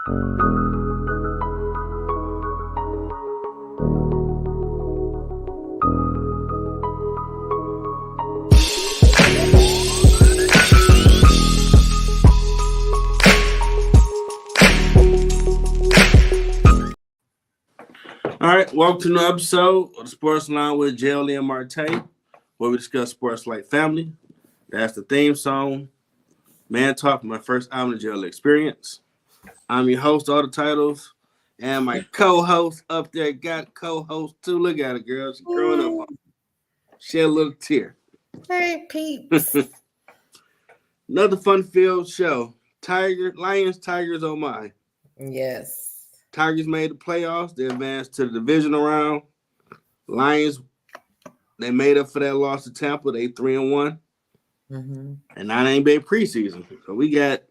All right, welcome to another episode of the Sports Line with JLE Marte, where we discuss sports like family. That's the theme song. Man Talk, my first album, the JLE Experience. I'm your host, all the titles, and my co-host up there got co-host too. Look at her, girl. She's growing up. Shed a little tear. Hey, peeps. Another fun-filled show. Lions, Tigers, oh my. Yes. Tigers made the playoffs. They advanced to the divisional round. Lions, they made up for that loss to Tampa. They 3-1. Mm-hmm. And now they ain't been preseason. So we got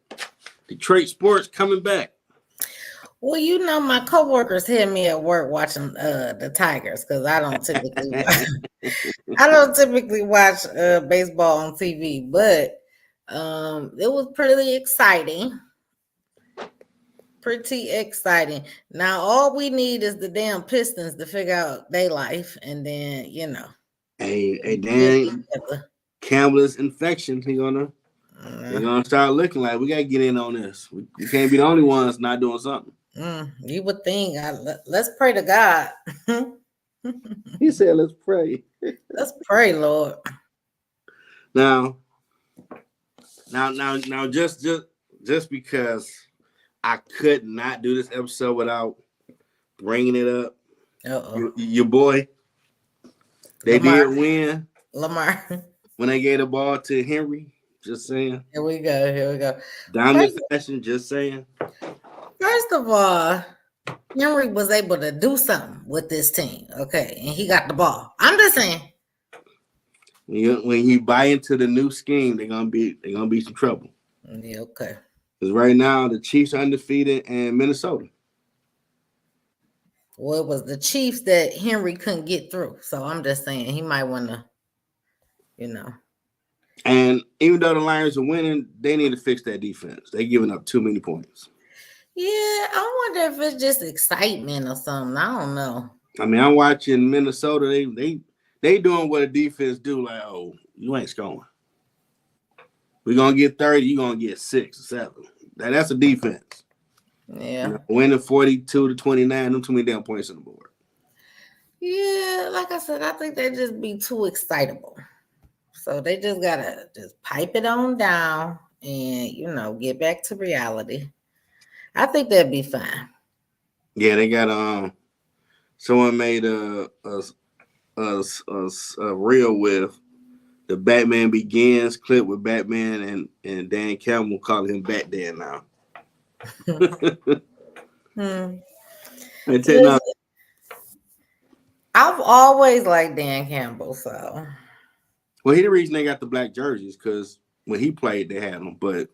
Detroit sports coming back. Well, you know, my coworkers had me at work watching the Tigers because I don't typically watch baseball on TV, but it was pretty exciting. Now all we need is the damn Pistons to figure out their life, and then Hey, Dan Campbell's infection. They're gonna start looking like we gotta get in on this. We can't be the only ones not doing something. You would think. Let's pray to God. He said, "Let's pray." Let's pray, Lord. Now, just because I could not do this episode without bringing it up. Your boy, they did win. Lamar. When they gave the ball to Henry, just saying. Here we go. Dominant fashion, just saying. First of all, Henry was able to do something with this team, okay, and he got the ball. I'm just saying. When you buy into the new scheme, they're gonna be some trouble. Yeah, okay. Because right now the Chiefs are undefeated in Minnesota. Well, it was the Chiefs that Henry couldn't get through. So I'm just saying he might want to, And even though the Lions are winning, they need to fix that defense. They're giving up too many points. Yeah, I wonder if it's just excitement or something. I don't know. I mean, I'm watching Minnesota. They doing what a defense do. Like, oh, you ain't scoring. We're going to get 30. You're going to get 6 or 7. That's a defense. Yeah. Winning 42-29, them too many damn points on the board. Yeah, like I said, I think they just be too excitable. So they just got to just pipe it on down and, get back to reality. I think that'd be fine. Yeah, they got someone made a reel with the Batman Begins clip with Batman and Dan Campbell calling him Bat Dan now. I've always liked Dan Campbell, so. Well, he the reason they got the black jerseys because when he played, they had them, but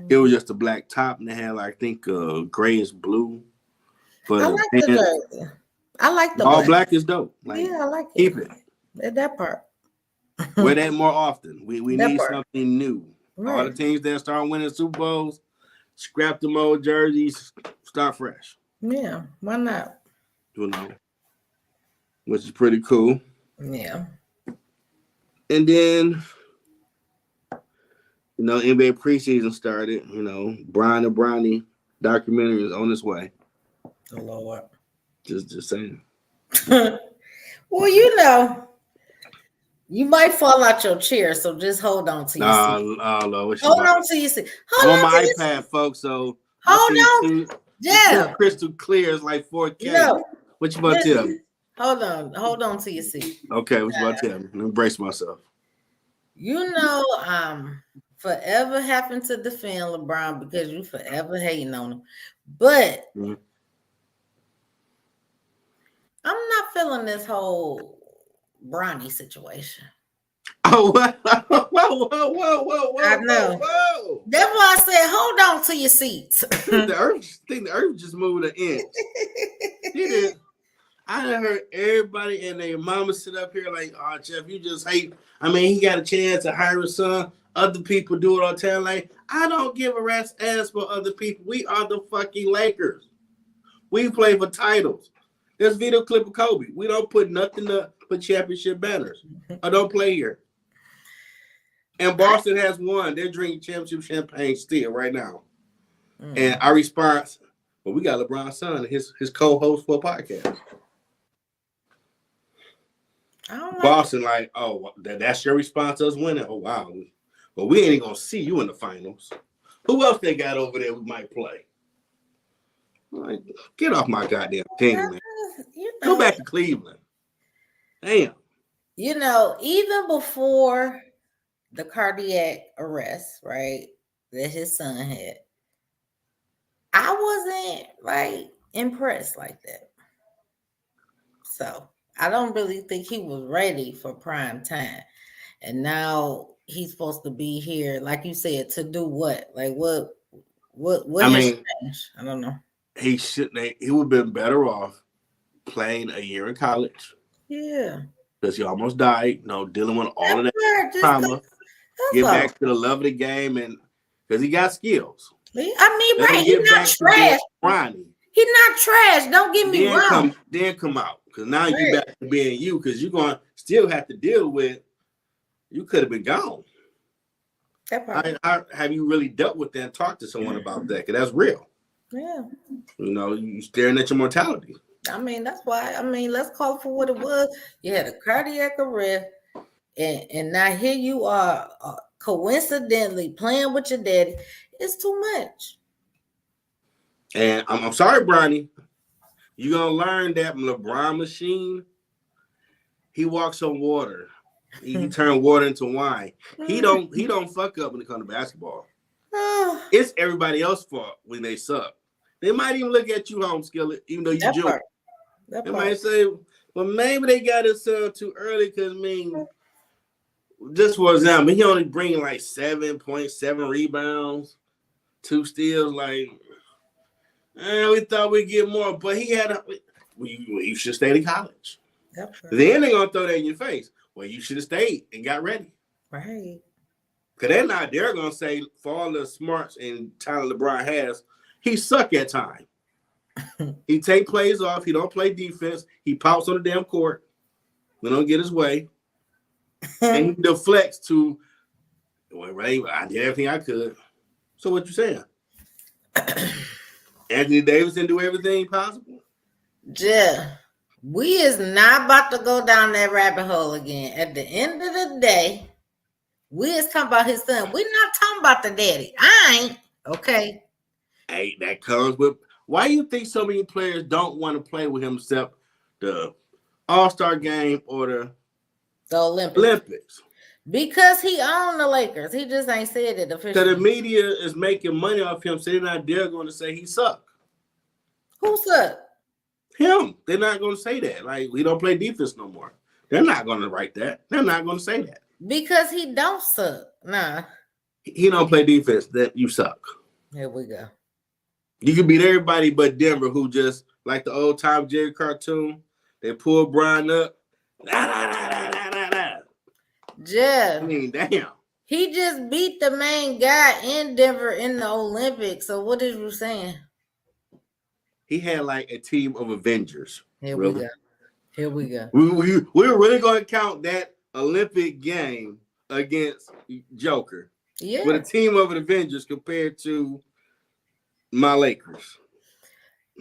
it was just a black top and they had, I think, grayish blue. But I like the jersey. I like the all black is dope. Yeah, I like it. Keep it. That part. Wear that more often. We need something new. Right. All the teams that start winning Super Bowls, scrap them old jerseys, start fresh. Yeah, why not? Which is pretty cool. Yeah. And then, NBA preseason started. Brian and Brownie documentary is on its way. Oh, Lord. Just saying. Well, you might fall out your chair, so just hold on to your seat. Oh, Lord. Hold on to your seat. I'm on my iPad, folks, so hold on. Yeah. Crystal clear. It's like 4K. What you about to tell me? Hold on to your seat. Okay, what you about to tell me? Let me brace myself. Forever having to defend LeBron because you forever hating on him. But I'm not feeling this whole Bronny situation. Oh, whoa. I know. Whoa. That's why I said, hold on to your seats. the earth just moved an inch. He did. I done heard everybody and their mama sit up here like, oh, Jeff, you just hate. I mean, he got a chance to hire his son. other people do it on town. Like, I don't give a rat's ass for other people. We are the fucking Lakers. We play for titles. There's a video clip of Kobe. We don't put nothing up for championship banners. I don't play here. And Boston has won. They're drinking championship champagne still right now. And our response, well, we got LeBron's son, his co-host for a podcast. Boston, like, oh, that's your response to us winning? Oh, wow. Well, we ain't going to see you in the finals. Who else they got over there we might play? Like, get off my goddamn team, man. Go back to Cleveland. Damn. You know, even before the cardiac arrest, right, that his son had, I wasn't, like, impressed like that. So I don't really think he was ready for prime time. And now he's supposed to be here, like you said, to do what? Like what I mean, changed? I don't know. He would have been better off playing a year in college. Yeah. Because he almost died, dealing with all of that trauma. Get back to the love of the game, and because he got skills. I mean, right, he's not trash. He's not trash. Don't get me wrong. Then come out. Because now you back to being you, because you're going to still have to deal with, you could have been gone. Have you really dealt with that and talked to someone about that? Because that's real. Yeah. You staring at your mortality. I mean, that's why, let's call it for what it was. You had a cardiac arrest, and now here you are coincidentally playing with your daddy. It's too much. And I'm sorry, Bronny. You're going to learn that LeBron machine, he walks on water. He turned water into wine. He don't fuck up when it comes to basketball. It's everybody else's fault when they suck. They might even look at you, home skillet, even though you joke. They might say, well, maybe they got his son too early because, just for example, he only bringing like 7.7 rebounds, 2 steals. Like, we thought we'd get more, but he had you should stay in college. Then they're going to throw that in your face. Well, you should have stayed and got ready. Right. Because they're going to say, for all the smarts and talent LeBron has, he suck at time. He take plays off. He don't play defense. He pouts on the damn court. We don't get his way. And he deflects to, well, Ray, I did everything I could. So what you saying? Anthony Davis didn't do everything possible? Yeah. We is not about to go down that rabbit hole again. At the end of the day, we is talking about his son. We're not talking about the daddy. I ain't. Okay. Hey, that comes with, why do you think so many players don't want to play with him except the All-Star game or the Olympics? Because he owned the Lakers. He just ain't said it officially. So the media is making money off him, so they're not dare going to say he sucked. Who sucked? Him. They're not going to say that. Like, we don't play defense no more. They're not going to write that. They're not going to say that. Because he don't suck. Nah. He don't play defense. That you suck. Here we go. You can beat everybody but Denver, who just, like the old Tom Jerry cartoon, they pull Brian up. Jeff. Damn. He just beat the main guy in Denver in the Olympics. So what is you saying? He had like a team of Avengers. Here we go. Here we go. We're really going to count that Olympic game against Joker. Yeah. With a team of Avengers compared to my Lakers.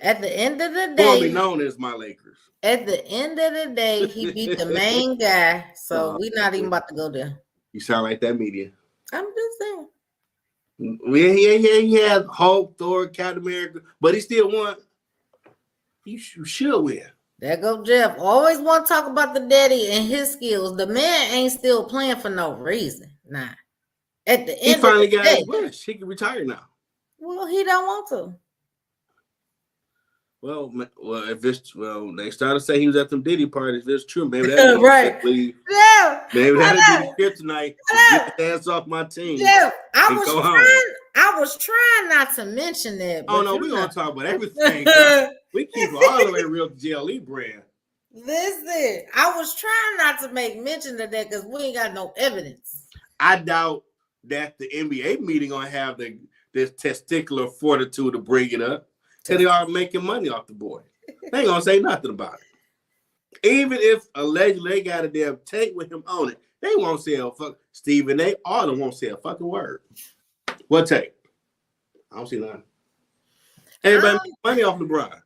At the end of the day. Formerly known as my Lakers. At the end of the day, he beat the main guy. So we're not even about to go there. You sound like that media. I'm just saying. He had Hulk, Thor, Captain America, but he still won. You should win. There go Jeff. Always want to talk about the daddy and his skills. The man ain't still playing for no reason. Nah. At the end, he finally got his wish. He can retire now. Well, he don't want to. Well, they started to say he was at some Diddy parties. If it's true, maybe that's right. Yeah. Maybe that'll be kryptonite. Get the ass off my team. Yeah. I was trying not to mention that. Oh no, we're gonna talk about everything. We keep it all the way real JLE brand. Listen, I was trying not to make mention of that because we ain't got no evidence. I doubt that the NBA meeting gonna have this testicular fortitude to bring it up. Because they are making money off the boy. They ain't gonna say nothing about it. Even if allegedly they got a damn tape with him on it, they won't say a fuck. Stephen A. all them won't say a fucking word. What tape? I don't see nothing. Everybody making money off LeBron.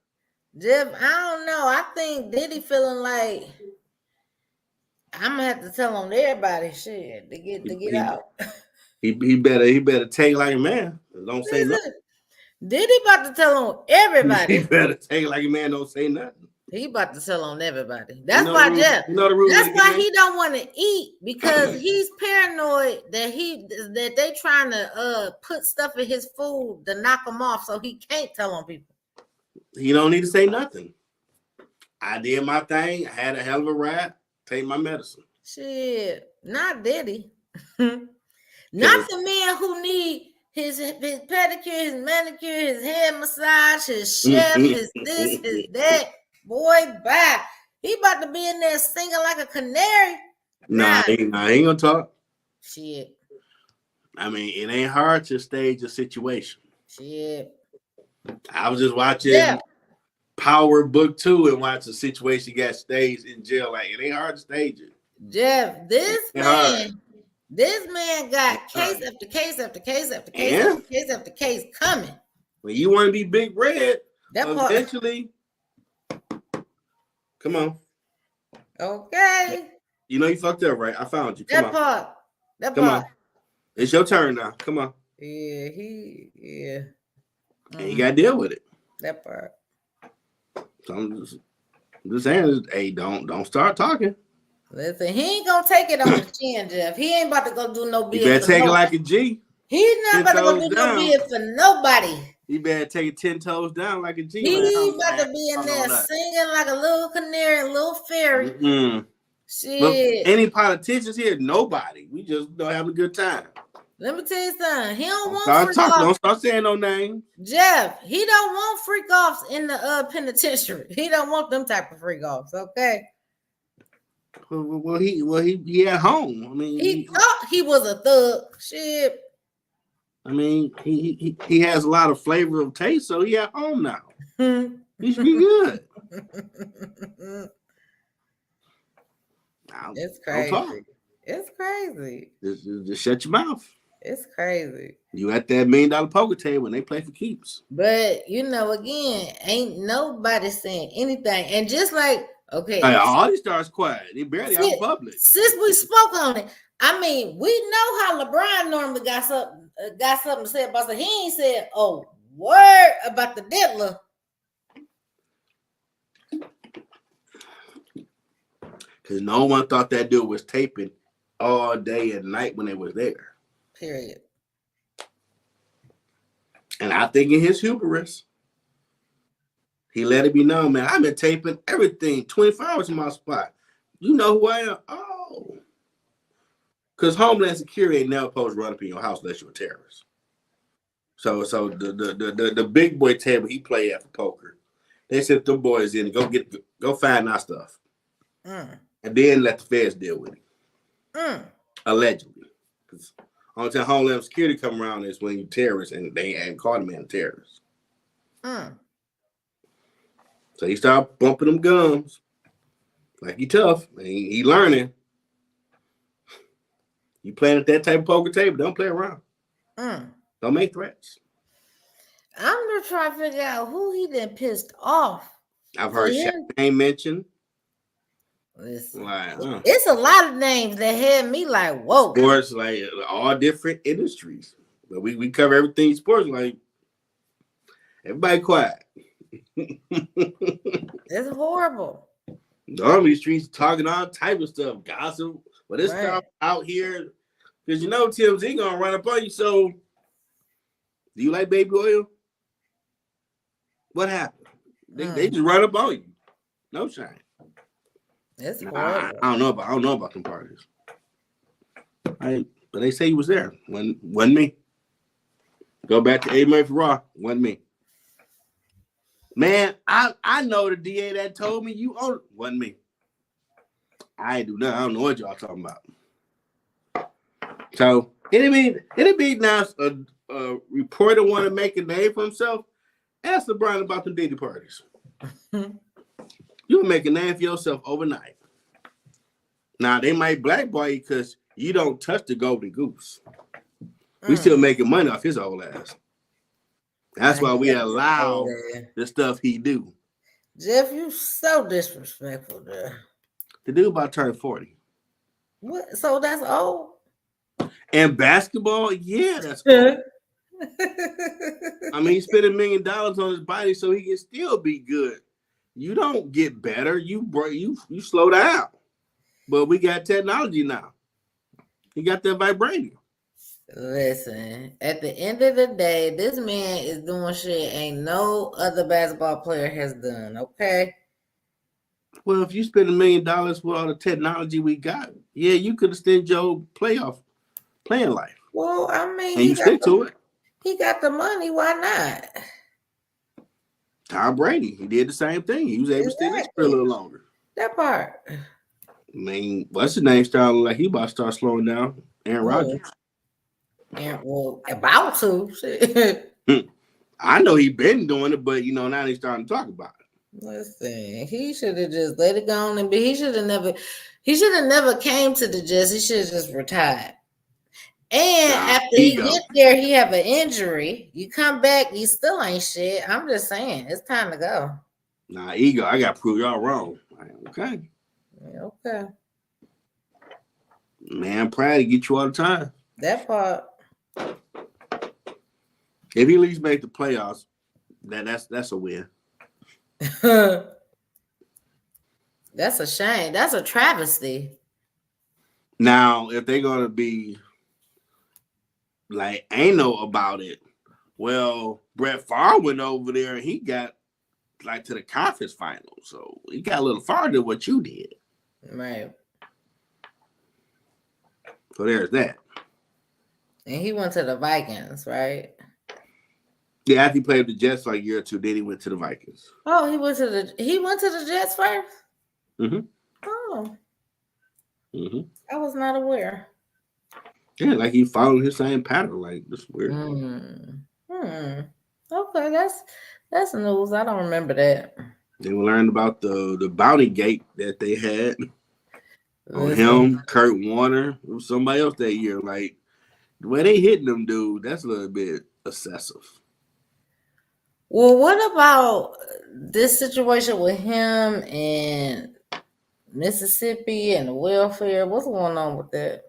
Jeff, I don't know. I think Diddy feeling like I'm gonna have to tell on everybody shit to get out. He better take like a man. Don't say nothing. Diddy about to tell on everybody. He better take like a man. Don't say nothing. He about to tell on everybody. That's why Jeff. That's why he don't want to eat, because he's paranoid that they trying to put stuff in his food to knock him off, so he can't tell on people. He don't need to say nothing. I did my thing. I had a hell of a ride. Take my medicine. Shit, not Diddy. Not the man who need his pedicure, his manicure, his hair massage, his chef, his this, his that. Boy, bye. He about to be in there singing like a canary. Nah, he ain't gonna talk. Shit. I mean, it ain't hard to stage a situation. Shit. I was just watching Power Book 2 and watch a situation got staged in jail. Like, it ain't hard to stage it. Jeff, this man got case after case after case after case after case after case coming. When you want to be Big Red, eventually, come on. Okay. You know you fucked up, right? I found you. Come on. It's your turn now. Come on. Yeah, And you gotta deal with it. That part. So I'm just saying, hey, don't start talking. Listen, he ain't gonna take it on the chin, Jeff. He ain't about to go do no BS. You better take it like a G. He's not about to go do no BS for nobody. You better take it 10 toes down like a G. He's about to be in there singing like a little canary, a little fairy. Mm-hmm. Shit. But any politicians here? Nobody. We just don't have a good time. Let me tell you something. He don't want freak offs. Don't start saying no names. Jeff, he don't want freak offs in the penitentiary. He don't want them type of freak offs, okay? Well, he at home. I mean, he thought he was a thug. Shit. I mean, he has a lot of flavor of taste, so he at home now. He should be good. It's crazy. It's crazy. Just shut your mouth. It's crazy. You at that $1 million poker table and they play for keeps. But again, ain't nobody saying anything. And just like, okay, all these stars quiet. They barely out in public. Since we spoke on it, I mean, we know how LeBron normally got something to say about it. He ain't said a word about the diddler. Because no one thought that dude was taping all day and night when they was there. Period. And I think in his hubris, he let it be known, man, I've been taping everything 24 hours in my spot. You know who I am? Oh. Because Homeland Security ain't never supposed to run up in your house unless you're a terrorist. So the big boy table he played at for poker, they sent them boys in and go find our stuff. And then let the feds deal with it. Allegedly. Because only time Homeland Security come around is when you terrorists and they ain't caught a man a terrorist. So he started bumping them gums. Like he tough. And he learning. You playing at that type of poker table, don't play around. Don't make threats. I'm just trying to figure out who he done pissed off. I've heard Shaq's name mentioned. Listen, like, it's a lot of names that had me like, whoa. Sports, like all different industries. But we cover everything sports, like everybody quiet. It's horrible. The army streets talking all type of stuff, gossip. But it's stuff out here. Because you know TMZ gonna run up on you. So do you like baby oil? What happened? They just run up on you. No shame. It's horrible. I don't know about them parties. But they say he was there. Wasn't me. Go back to A. Murphy Raw. Wasn't me. Man, I know the DA that told me you own it. Wasn't me. I ain't do nothing. I don't know what y'all talking about. So it'd be nice a reporter want to make a name for himself. Ask LeBron about the Diddy parties. You can make a name for yourself overnight. Now they might blackball you because you don't touch the golden goose. We still making money off his old ass. That's why we allow the stuff he do. Jeff, you so disrespectful there. The dude about to turn 40. What? So that's old? And basketball, yeah, that's old. I mean, he spent $1 million on his body so he can still be good. You don't get better. You slow down. But we got technology now. He got that vibranium. Listen, at the end of the day, this man is doing shit ain't no other basketball player has done, okay? Well, if you spend $1 million with all the technology we got, yeah, you could extend your playing life. Well, I mean, and you stick to it. He got the money. Why not? Tom Brady, he did the same thing. He was able to stay next for a little longer. That part. I mean, what's his name? Starting like he about to start slowing down. Aaron Rodgers. And well, about to. I know he been doing it, but now he's starting to talk about it. Listen, he should have just let it go on and be. He should have never came to the Jets. He should have just retired. And after he get there, he have an injury. You come back, you still ain't shit. I'm just saying, it's time to go. Nah, ego. I got to prove y'all wrong. Okay. Yeah, okay. Man, pride to get you all the time. That part. If he at least make the playoffs, that's a win. That's a shame. That's a travesty. Now, if they're gonna be like anal about it, well, Brett Favre went over there and he got like to the conference final, so he got a little farther than what you did. Right. So there's that. And he went to the Vikings, right? Yeah, after he played with the Jets for like a year or two, then he went to the Vikings. Oh, he went to the Jets first? Mm-hmm. Oh. Mm-hmm. I was not aware. Yeah, like he followed his same pattern. Like, that's weird. Okay, that's news. I don't remember that. They learned about the bounty gate that they had on him, Kurt Warner, or somebody else that year. Like, the way they hitting them, dude, that's a little bit excessive. Well, what about this situation with him and Mississippi and the welfare? What's going on with that?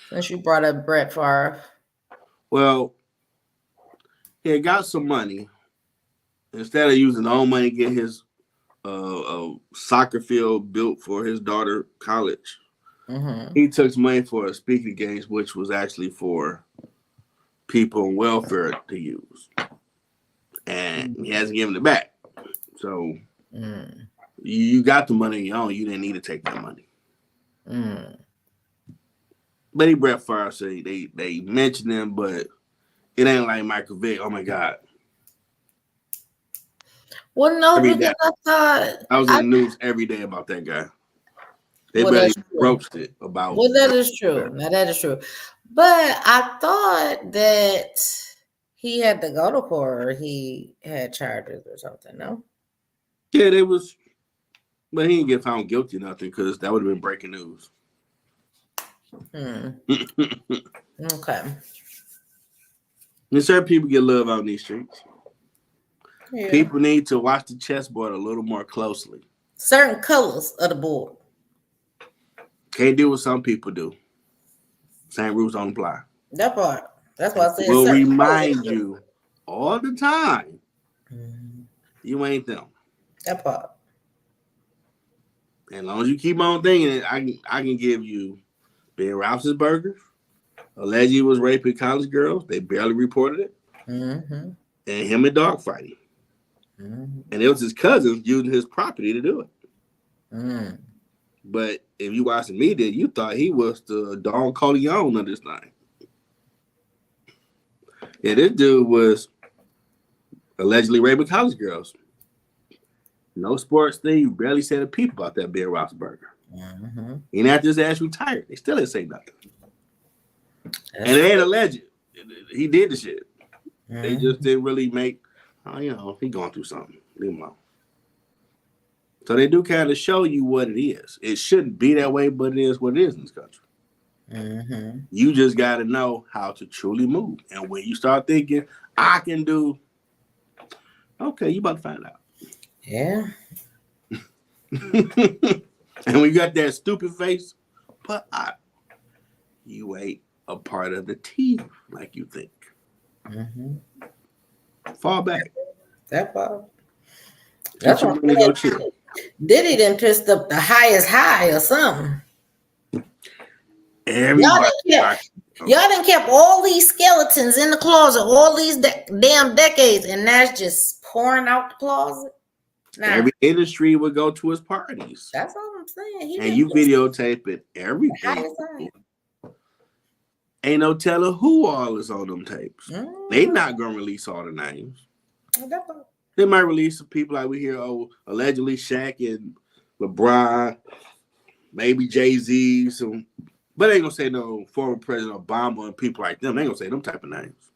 Since you brought up Brett Favre. Well, he had got some money. Instead of using all money to get his soccer field built for his daughter college, he took some money for speaking engagements, which was actually for people on welfare to use. And he hasn't given it back. So you got the money on your own. You didn't need to take that money. But he Brett Favre said they mentioned him, but it ain't like Michael Vick. Oh my God. Well, no, because I thought I was in the news every day about that guy. They barely roasted about. Well, that is true. Now that is true. But I thought that he had to go to court or he had charges or something, no? Yeah, they was, but he didn't get found guilty or nothing because that would have been breaking news. Okay. And certain people get love out in these streets. Yeah. People need to watch the chessboard a little more closely. Certain colors of the board. Can't do what some people do. Same rules don't apply. That part. That's why I said we'll remind you all the time. You ain't them. That part. And as long as you keep on thinking it, I can give you Ben Roethlisberger allegedly was raping college girls. They barely reported it. And him and dog fighting. And it was his cousins using his property to do it. But if you watch the media, you thought he was the Don Corleone of this thing. Yeah, this dude was allegedly raping college girls. No sports thing. Barely said a peep about that Ben Roethlisberger. And after his ass retired, they still didn't say nothing. And it ain't alleged. He did the shit. Mm-hmm. They just didn't really make, he going through something. Leave him alone. So they do kind of show you what it is. It shouldn't be that way, but it is what it is in this country. Mm-hmm. You just got to know how to truly move. And when you start thinking, I can do, okay, you about to find out. Yeah. And when you got that stupid face, but you ain't a part of the team like you think. Mm-hmm. Fall back. That part. That's what really go chill. Diddy done pissed up the highest high or something. Everybody. Y'all done kept all these skeletons in the closet all these damn decades, and that's just pouring out the closet. Nah. Every industry would go to his parties. That's all I'm saying. And you videotape it, everything. Ain't no telling who all is on them tapes. They not gonna release all the names. They might release some people like we hear, allegedly Shaq and LeBron, maybe Jay-Z, but they ain't gonna say no former President Obama and people like them. They ain't gonna say them type of names.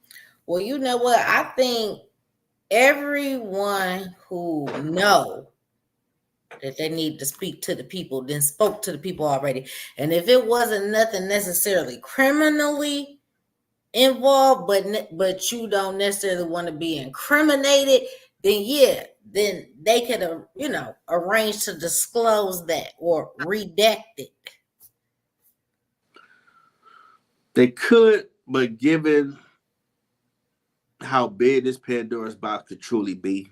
Well, you know what? I think everyone who know that they need to speak to the people then spoke to the people already. And if it wasn't nothing necessarily criminally involved, but you don't necessarily want to be incriminated, then they could arrange to disclose that or redact it. They could, but given how big this Pandora's box could truly be,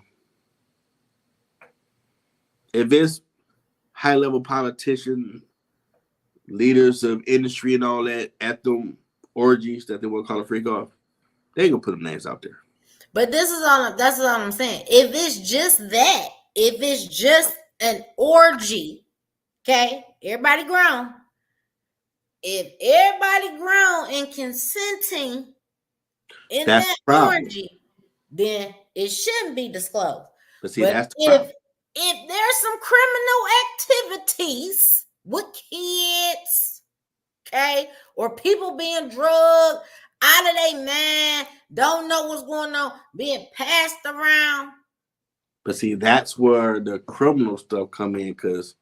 if it's high-level politicians, leaders of industry and all that at them orgies that they want to call a freak off, they ain't gonna put them names out there. But that's all I'm saying. If it's just that, if it's just an orgy, okay, everybody grown. If everybody grown and consenting in that orgy, then it shouldn't be disclosed. But see, that's the problem. If there's some criminal activities with kids, okay, or people being drugged out of their mind, don't know what's going on, being passed around. But see, that's where the criminal stuff come in, because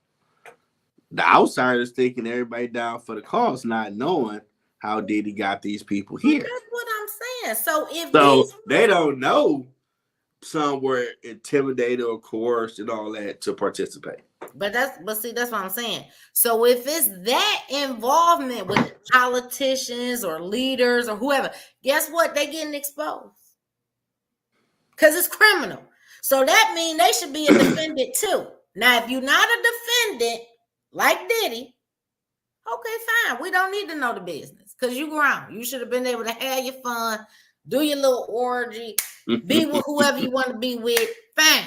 the outsiders thinking everybody down for the cause, not knowing how Diddy got these people here. But that's what I'm saying. So they don't know some were intimidated or coerced and all that to participate. But that's what I'm saying. So if it's that involvement with politicians or leaders or whoever, guess what? They getting exposed. Because it's criminal. So that means they should be a defendant too. Now, if you're not a defendant like Diddy, okay, fine. We don't need to know the business because you grown. You should have been able to have your fun, do your little orgy, be with whoever you want to be with, fine.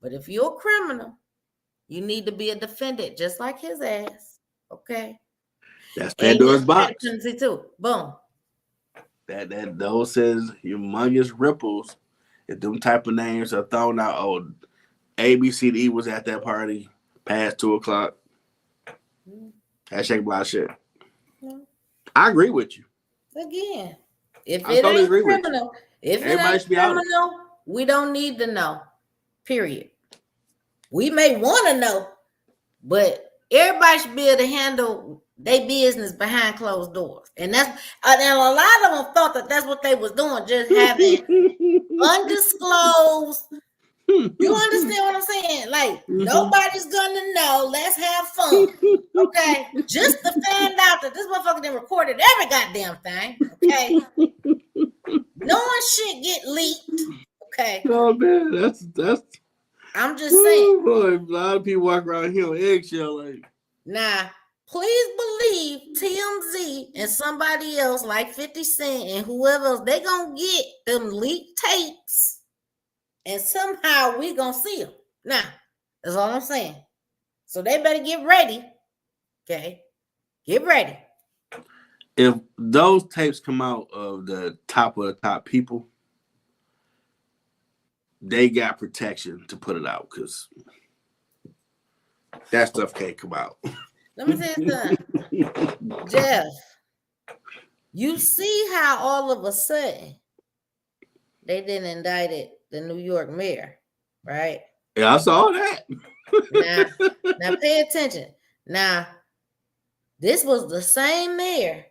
But if you're a criminal, you need to be a defendant just like his ass, okay? That's Pandora's box. Too. Boom. That those says humongous ripples. If them type of names are thrown out, ABCD was at that party past 2:00. Hashtag blah shit. I agree with you. Again, if it ain't criminal, we don't need to know. Period. We may want to know, but everybody should be able to handle their business behind closed doors. And a lot of them thought that that's what they was doing, just having undisclosed. You understand what I'm saying? Like, nobody's gonna know. Let's have fun. Okay. Just to find out that this motherfucker done recorded every goddamn thing. Okay. No one shit get leaked. Okay. Oh man, that's I'm just saying. Boy, a lot of people walk around here on eggshell like. Now, please believe TMZ and somebody else like 50 Cent and whoever else, they gonna get them leaked tapes. And somehow we gonna see them. Now, that's all I'm saying. So they better get ready. Okay? Get ready. If those tapes come out of the top people, they got protection to put it out because that stuff can't come out. Let me say something. Jeff, You see how all of a sudden they didn't indicted the New York mayor, right? Yeah, I saw that. Now pay attention. Now, this was the same mayor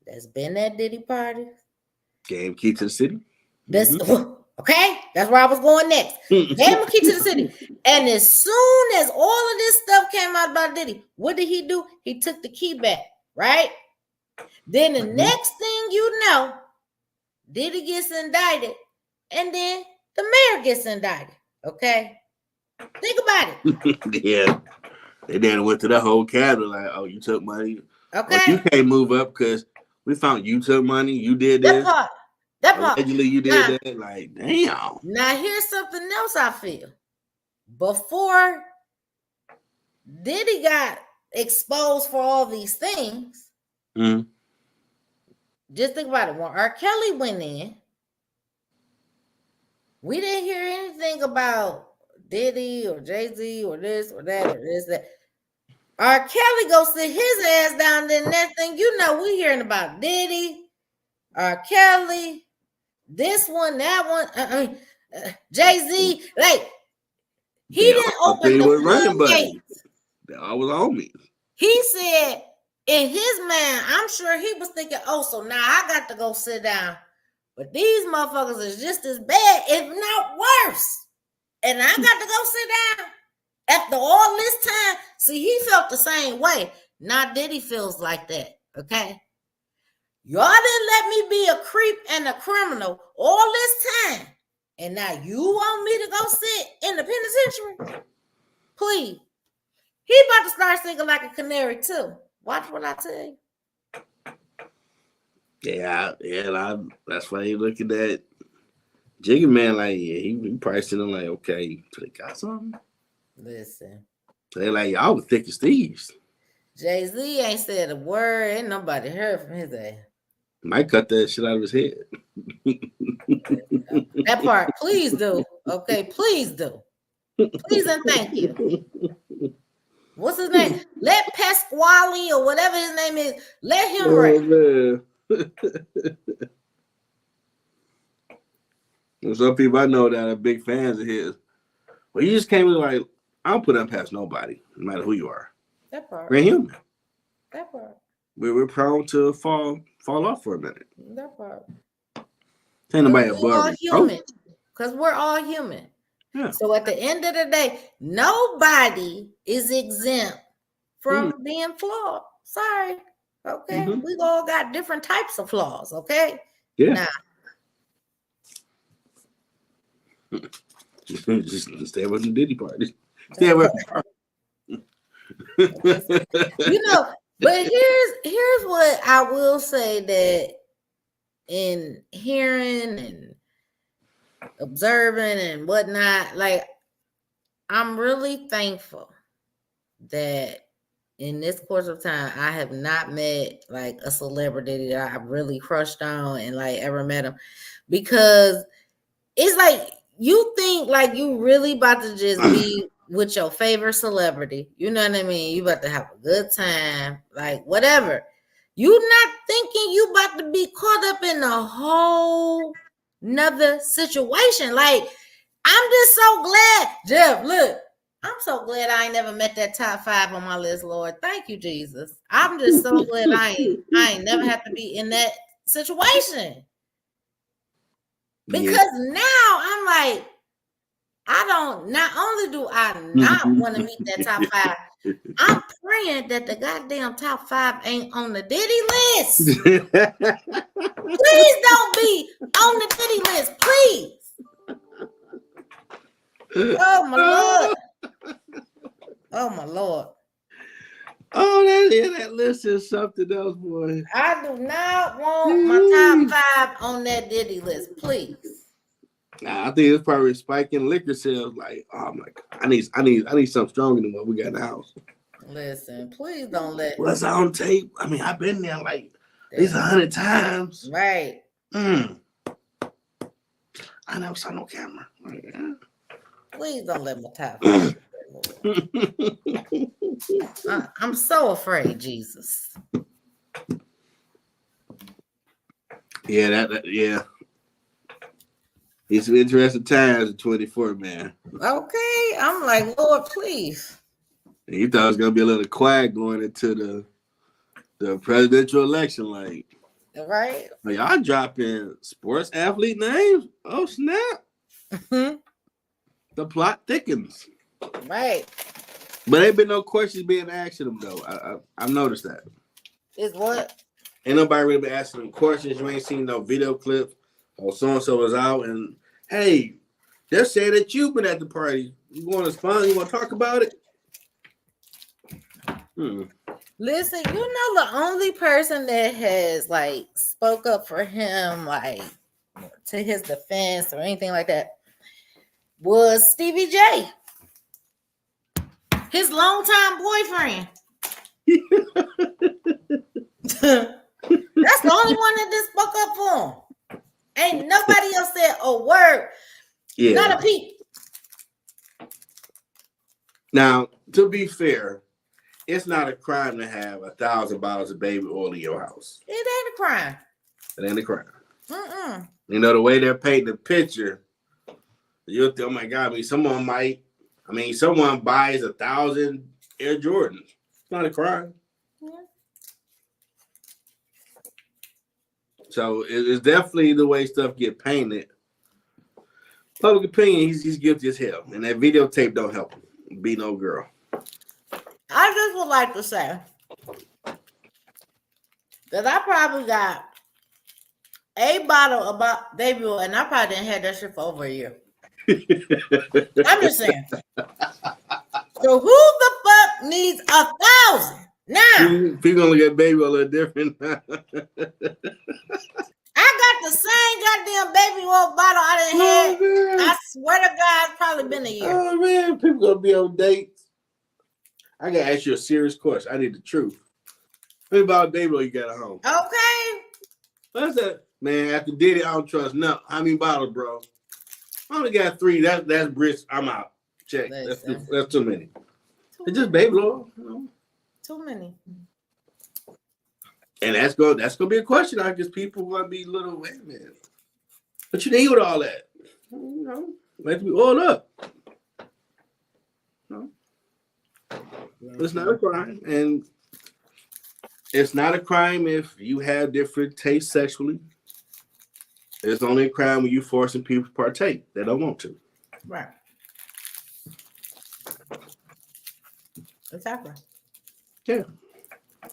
that's been at Diddy parties. Gave key to the city. This okay, that's where I was going next. Gave him a key to the city. And as soon as all of this stuff came out about Diddy, what did he do? He took the key back, right? Then the next thing you know, Diddy gets indicted, and then the mayor gets indicted. Okay, think about it. Yeah, they then went to the whole cabinet like, "Oh, you took money. Okay, you can't move up because we found you took money. You did this. That part. Allegedly, you did that. Like, damn. Now here's something else I feel. Before Diddy got exposed for all these things, just think about it. When R. Kelly went in, we didn't hear anything about Diddy or Jay-Z or this or that or this, that. R. Kelly go sit his ass down, then next thing you know, we hearing about Diddy, R. Kelly, this one, that one, Jay-Z. Like, he didn't open the floodgates. I was on me. He said in his mind, I'm sure he was thinking, oh, so now I got to go sit down. But these motherfuckers is just as bad, if not worse. And I got to go sit down. After all this time, see, he felt the same way. Now Diddy feels like that, okay? Y'all didn't let me be a creep and a criminal all this time. And now you want me to go sit in the penitentiary? Please. He about to start singing like a canary too. Watch what I tell you. Yeah, that's why you look at that Jiggy Man like, yeah, he probably sitting like, okay, they got something. Listen. They like, y'all was thick as thieves. Jay-Z ain't said a word. Ain't nobody heard from his ass. Might cut that shit out of his head. That part, please do. Okay, please do. Please and thank you. What's his name? Let Pasquale or whatever his name is, let him rap. Some people I know that are big fans of his. Well, you just came in like, I don't put that past nobody, no matter who you are. That part. We're human. That part. We're prone to fall off for a minute. That part. Ain't nobody above human. Because we're all human. Yeah. So at the end of the day, nobody is exempt from being flawed. Sorry. Okay. We all got different types of flaws. Okay. Yeah. Now, just stay with the Diddy party. Stay with but here's what I will say, that in hearing and observing and whatnot, like, I'm really thankful that in this course of time I have not met like a celebrity that I really crushed on and like ever met him, because it's like you think like you really about to just be with your favorite celebrity, you know what I mean? You about to have a good time, like whatever. You not thinking you about to be caught up in a whole nother situation. Like, I'm just so glad, Jeff, look, I'm so glad I ain't never met that top 5 on my list, Lord. Thank you, Jesus. I'm just so glad I ain't never have to be in that situation. Because now I'm like, not only do I not want to meet that top 5, I'm praying that the goddamn top 5 ain't on the Diddy list. Please don't be on the Diddy list, please. Oh my Lord. Oh my Lord. Oh, that list is something else, boy. I do not want my top 5 on that Diddy list, please. Nah, I think it's probably spiking liquor sales. Like, oh my God, I need something stronger than what we got in the house. Listen, please don't let. What's on tape? I mean, I've been there like at least 100 times. Right. I never saw no camera. Like, yeah. Please don't let my top 5. I'm so afraid, Jesus. Yeah, yeah. It's some interesting times at 24, man. Okay, I'm like, Lord, please. And you thought it was gonna be a little quiet going into the presidential election, like Right? y'all dropping sports athlete names. Oh snap! The plot thickens. Right. But ain't been no questions being asked of them though. I noticed that. Is what? Ain't nobody really been asking them questions. You ain't seen no video clips. Or so and so was out and hey, they're saying that you've been at the party. You want to respond? You want to talk about it? Listen, you know the only person that has like spoke up for him, like to his defense or anything like that, was Stevie J, his longtime boyfriend. That's the only one that just spoke up for him. Ain't nobody else said a word. Yeah. Not a peep. Now, to be fair, it's not a crime to have 1,000 bottles of baby oil in your house. It ain't a crime. It ain't a crime. You know, the way they're painting the picture, you'll think, oh my God, someone buys 1,000 Air Jordans. It's not a crime. Yeah. So it's definitely the way stuff get painted. Public opinion, he's guilty as hell. And that videotape don't help him. Be no girl. I just would like to say that I probably got a bottle of baby oil, and I probably didn't have that shit for over a year. I'm just saying. So who the fuck needs 1,000 now? People gonna look at baby oil a little different. I got the same goddamn baby oil bottle I done had. I swear to God, it's probably been a year. Oh man, people gonna be on dates. I gotta ask you a serious question. I need the truth. What about baby oil you got at home? Okay. What's that? Man, after Diddy, I don't trust nothing. How many bottles, bro? I only got 3. That's brisk. I'm out. Check. That's too many. It's just baby oil. You know? Too many. And that's gonna be a question. I guess people gonna be little, wait a minute. What you need with all that? You know, let me oil up. No. It's not a crime. And it's not a crime if you have different tastes sexually. It's only a crime when you forcing people to partake. They don't want to. Right. Exactly. Yeah.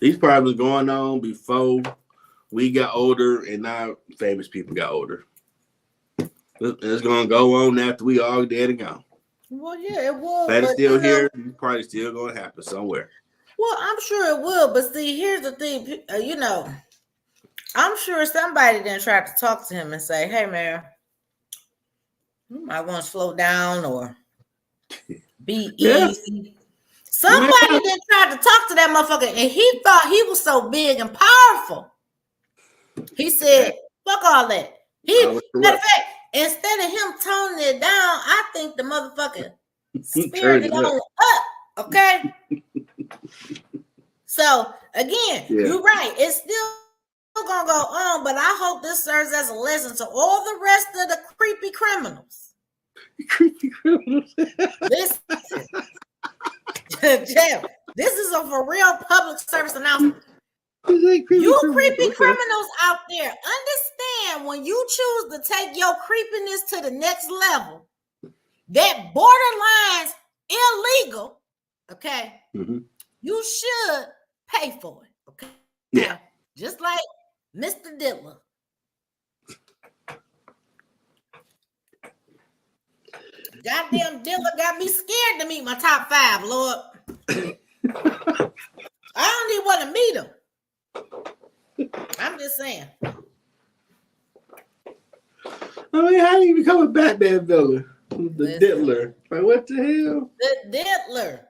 These problems going on before we got older and now famous people got older. It's going to go on after we all dead and gone. Well, yeah, it will. But it's still here. It's probably still going to happen somewhere. Well, I'm sure it will. But see, here's the thing. I'm sure somebody didn't try to talk to him and say, hey, man, you might want to slow down or be easy. Somebody didn't try to talk to that motherfucker, and he thought he was so big and powerful. He said, fuck all that. Matter of fact, instead of him toning it down, I think the motherfucker speared it on up. Okay? So, again, you're right. It's still going to go on, but I hope this serves as a lesson to all the rest of the creepy criminals. Creepy criminals. Listen. Jeff, this is a for real public service announcement. You creepy criminals out there, understand when you choose to take your creepiness to the next level, that borderline's illegal, okay? Mm-hmm. You should pay for it, okay? Yeah. Just like Mr. Diddler. Goddamn Diddler got me scared to meet my top 5, Lord. I don't even want to meet him. I'm just saying. I mean, how do you become a Batman villain? The Diddler. Like, what the hell? The Diddler.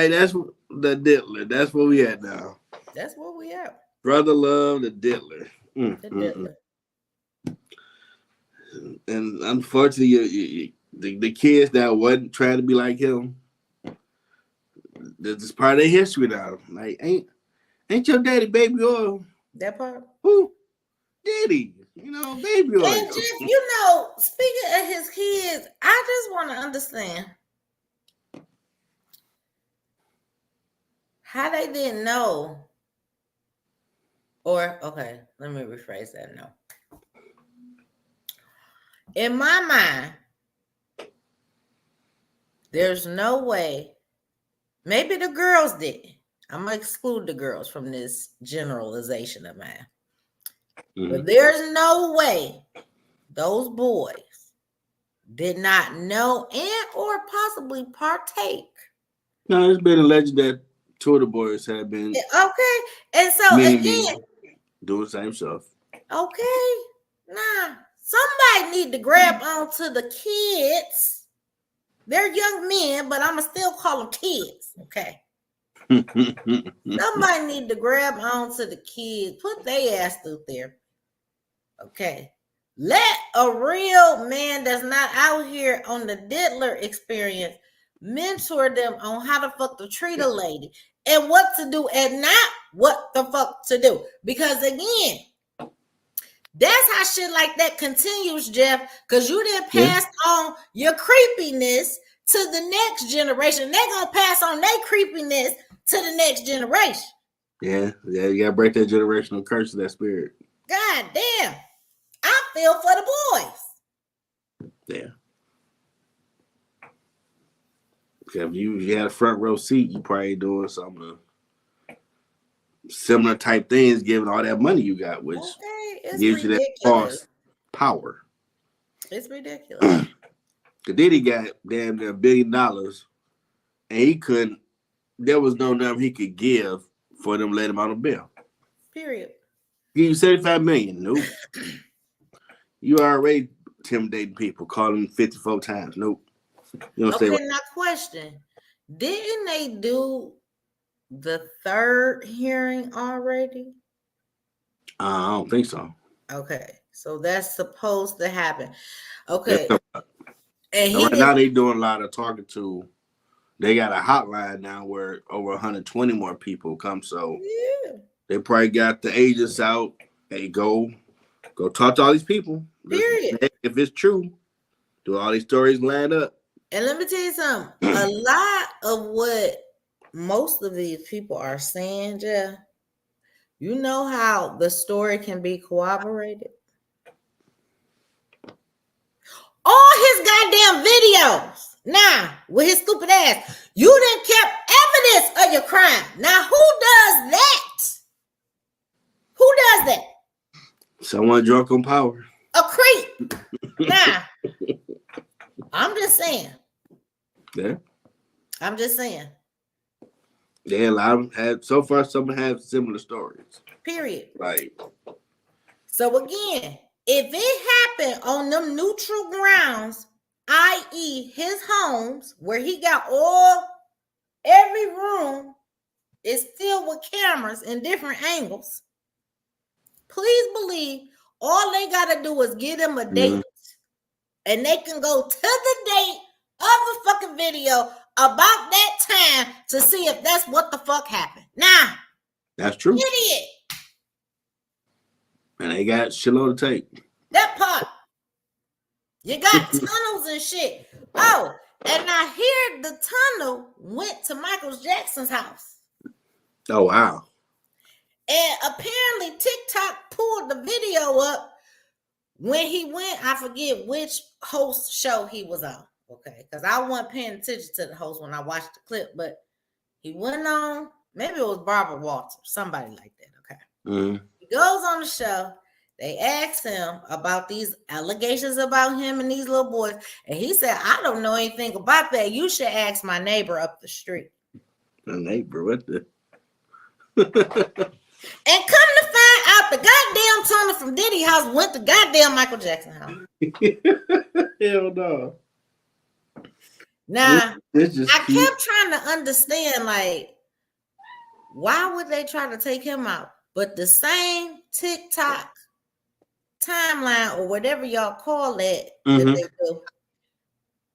That's the Diddler. That's where we at now. That's where we at. Brother Love, the Diddler. The Diddler. And unfortunately, the kids that wasn't trying to be like him, this is part of their history now. Like, ain't your daddy baby oil? That part. Who? Diddy. You know, baby oil. And Jeff, you know, speaking of his kids, I just want to understand how they didn't know. Or, okay, let me rephrase that. No. In my mind, there's no way. Maybe the girls did. I'm going to exclude the girls from this generalization of mine. But there's no way those boys did not know and or possibly partake. No, it's been alleged that two of the boys have been Okay. And so again, doing the same stuff. Okay. Nah. Somebody need to grab onto the kids. They're young men, but I'ma still call them kids. Okay. Somebody need to grab onto the kids, put their ass through there. Okay. Let a real man that's not out here on the diddler experience mentor them on how the fuck to treat a lady and what to do and not what the fuck to do. Because again, that's how shit like that continues, Jeff, because you didn't pass on your creepiness to the next generation. They're going to pass on their creepiness to the next generation. Yeah, you got to break that generational curse of that spirit. God damn. I feel for the boys. Yeah. If you had a front row seat, you probably doing some similar type things, given all that money you got, which gives you that false power. It's ridiculous. Diddy got damn near $1 billion, and he couldn't. There was no number he could give for them to let him out of bail. Period. Give you $75 million. Nope. You already intimidating people, calling them 54 times. Nope. You don't Okay, say now question. Didn't they do the third hearing already? I don't think so. Okay, so that's supposed to happen. Okay. And right now they doing a lot of talking to. They got a hotline now where over 120 more people come. So they probably got the agents out. Hey, go talk to all these people. Period. If it's true, do all these stories line up? And let me tell you something. A lot of what most of these people are saying, Jeff, you know how the story can be corroborated? All his goddamn videos. Now, with his stupid ass, you didn't kept evidence of your crime. Now, who does that? Who does that? Someone drunk on power. A creep. Nah. I'm just saying. Yeah. I'm just saying. Yeah, a lot of them have, so far some have similar stories. Period. Like. So again, if it happened on them neutral grounds, i.e. his homes, where he got every room is filled with cameras in different angles, please believe all they got to do is give them a date. And they can go to the date of the fucking video about that time to see if that's what the fuck happened. Nah. That's true. Idiot. And they got shitload of tape. That part. You got tunnels and shit. Oh, and I hear the tunnel went to Michael Jackson's house. Oh, wow. And apparently TikTok pulled the video up when he went. I forget which host show he was on. Okay, because I wasn't paying attention to the host when I watched the clip, but he went on, maybe it was Barbara Walters, somebody like that. Okay. He goes on the show. They asked him about these allegations about him and these little boys. And he said, I don't know anything about that. You should ask my neighbor up the street. The neighbor, what the? And come to find out, the goddamn tunnel from Diddy house went to goddamn Michael Jackson house. Hell no. Now, I kept trying to understand, like, why would they try to take him out? But the same TikTok timeline or whatever y'all call it that they do,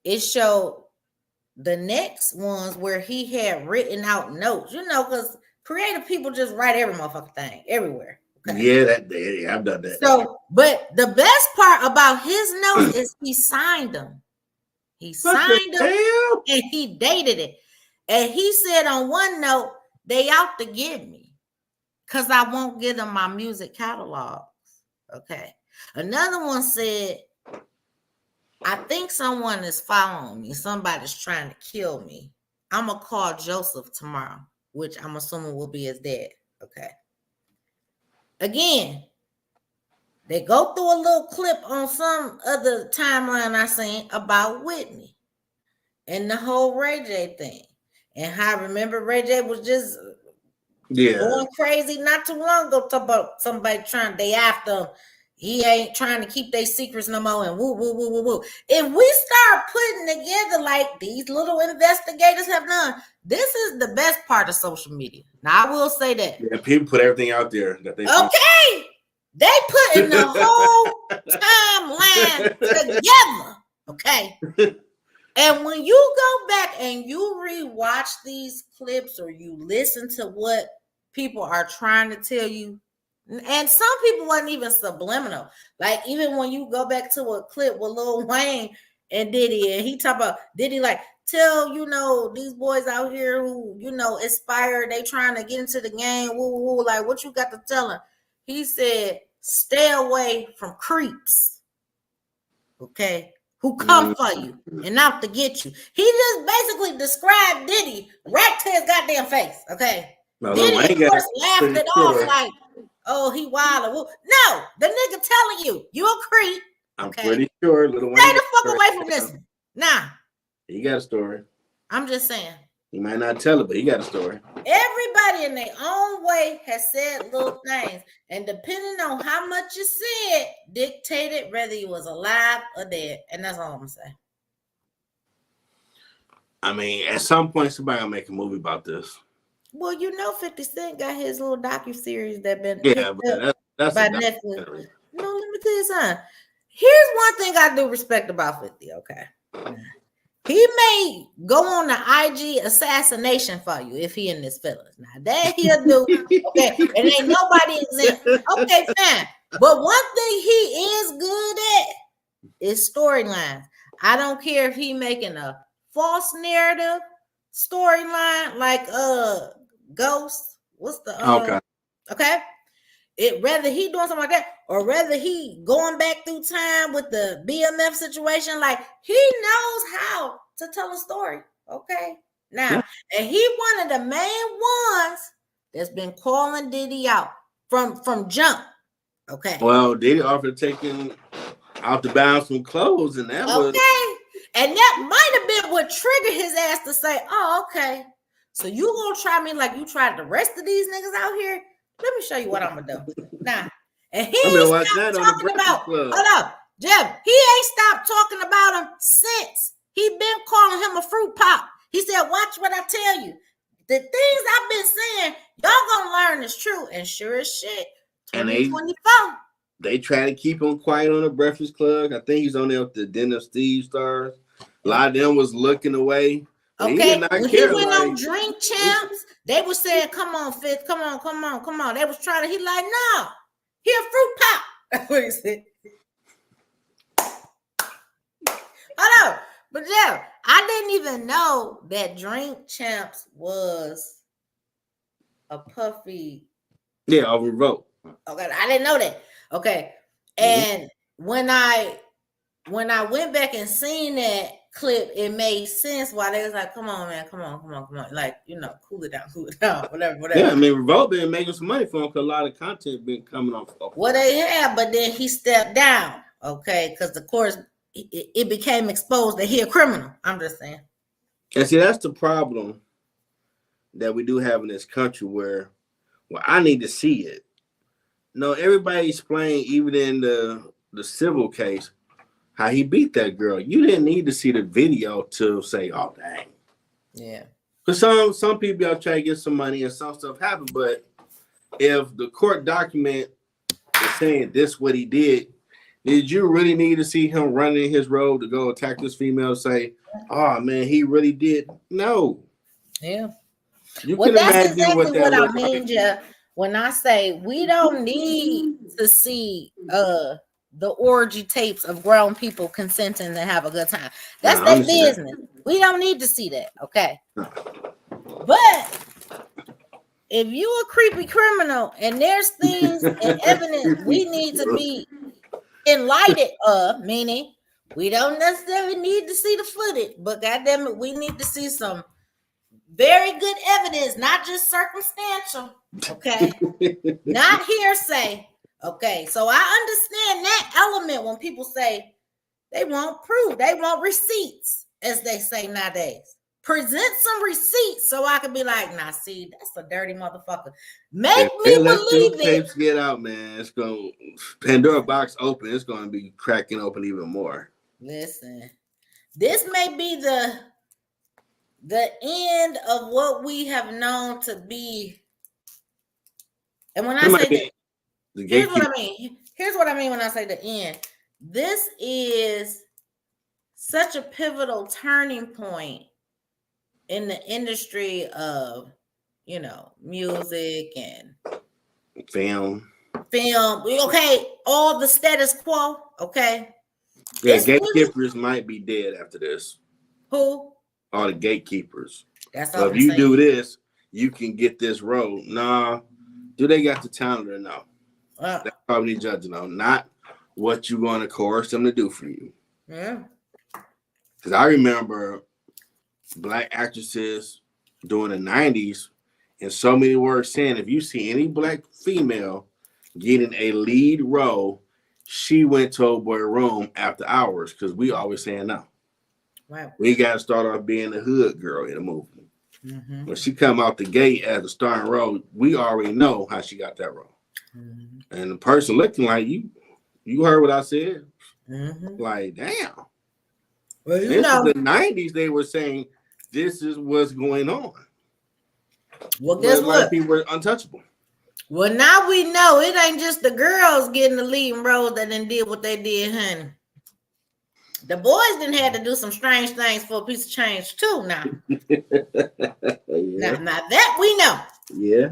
it showed the next ones where he had written out notes, you know, because creative people just write every motherfucking thing everywhere. Okay. Yeah, that day. I've done that. So, but the best part about his notes is he signed them. He signed them and he dated it. And he said on one note, they out to get me because I won't give them my music catalogs. Okay. Another one said, I think someone is following me. Somebody's trying to kill me. I'm going to call Joseph tomorrow, which I'm assuming will be his dad. Okay. Again, they go through a little clip on some other timeline I seen about Whitney and the whole Ray J thing. And how I remember Ray J was just going crazy not too long ago, talk about somebody trying, they after him. He ain't trying to keep their secrets no more and woo, woo, woo, woo, woo. If we start putting together like these little investigators have done, this is the best part of social media. Now, I will say that. Yeah, people put everything out there that they okay. They putting the whole timeline together. Okay. And when you go back and you rewatch these clips or you listen to what people are trying to tell you, and some people wasn't even subliminal. Like even when you go back to a clip with Lil Wayne and Diddy, and he talk about Diddy like, tell these boys out here who aspire, they trying to get into the game, woo, woo, woo, like what you got to tell them? He said, stay away from creeps, okay, who come for you and out to get you. He just basically described Diddy right to his goddamn face, okay? No, Diddy, of course, laughed it off like, oh, he wild. No, the nigga telling you a creep. Okay? I'm pretty sure Lil Wayne. Stay the fuck away from this one. Nah. He got a story. I'm just saying. He might not tell it, but he got a story. Everybody in their own way has said little things. And depending on how much you said, dictated whether you was alive or dead. And that's all I'm going to say. I mean, at some point, somebody will make a movie about this. Well, 50 Cent got his little docuseries that been that's by Netflix. No, let me tell you something. Here's one thing I do respect about 50, okay? He may go on the IG assassination for you if he in his feelings. Now, that he'll do, okay? And ain't nobody exempt. Okay, fine. But one thing he is good at is storylines. I don't care if he making a false narrative storyline like Ghost. What's the okay? Whether he doing something like that or whether he going back through time with the BMF situation, like he knows how to tell a story. Okay. Now, and he one of the main ones that's been calling Diddy out from jump. Okay. Well, Diddy offered taking out the bounds some clothes, and that was and that might have been what triggered his ass to say, oh, okay. So you gonna try me like you tried the rest of these niggas out here? Let me show you what I'm gonna do. Nah. And he ain't stopped talking about, hold up, Jeff, he ain't stopped talking about him since. He been calling him a fruit pop. He said, watch what I tell you. The things I've been saying, y'all gonna learn is true. And sure as shit, 2024. They try to keep him quiet on the Breakfast Club. I think he's on there with the Den of Steve stars. A lot of them was looking away. Okay, when he went on Drink Champs, they were saying, come on, Fifth, come on. They was trying to, he like, no, he a fruit pop. That's what he said. Hold on. But yeah, I didn't even know that Drink Champs was a Puffy. Yeah, a revolt. Okay, I didn't know that. Okay. And when I went back and seen that clip, it made sense why they was like, come on, man, come on. Like, cool it down, whatever. Yeah, I mean, Revolt been making some money for him because a lot of content been coming off. Well, they have, but then he stepped down, okay, because of course it became exposed that he a criminal. I'm just saying. And see, that's the problem that we do have in this country where, I need to see it. No, everybody explained, even in the civil case, how he beat that girl. You didn't need to see the video to say, oh, dang. Yeah. Because some people are trying to get some money and some stuff happened, but if the court document is saying this what he did you really need to see him running his road to go attack this female and say, oh, man, he really did? No. Yeah. You can that's imagine exactly what I mean, like. Jeff. when I say we don't need to see the orgy tapes of grown people consenting to have a good time. That's Nah, I their understand business. We don't need to see that, okay? No. But if you a creepy criminal and there's things and evidence we need to be enlightened of, meaning we don't necessarily need to see the footage, but goddamn it, we need to see some very good evidence, not just circumstantial, okay? Not hearsay, okay? So I understand that element when people say they want proof, they want receipts, as they say nowadays. Present some receipts so I can be like, nah, see, that's a dirty motherfucker. Make If me they let believe them it. tapes get out, man, it's gonna Pandora box open. It's gonna be cracking open even more. Listen, this may be the end of what we have known to be. And when I say that, here's what I mean. Here's what I mean when I say the end. This is such a pivotal turning point in the industry of, you know, music and film. Okay, all the status quo. Okay, Yeah, it's gatekeepers might be dead after this. who? All the gatekeepers. That's So all if I'm you saying. do this, you can get this road. Nah, do they got the talent or no? That's probably judging on, not what you're going to coerce them to do for you. Yeah. Because I remember black actresses during the 90s, and so many were saying, if you see any black female getting a lead role, she went to Old Boy Room after hours, because we always saying no. Right. We got to start off being the hood girl in a movie. Mm-hmm. When she come out the gate as a starring role, we already know how she got that role. Mm-hmm. And the person looking like you heard what I said? Mm-hmm. Like, damn. Well, you know, in the 90s, they were saying this is what's going on. Well, guess what? People were untouchable. Well, now we know it ain't just the girls getting the leading role that then did what they did, honey. The boys didn't have to do some strange things for a piece of change too. Now, yeah. now that we know. Yeah.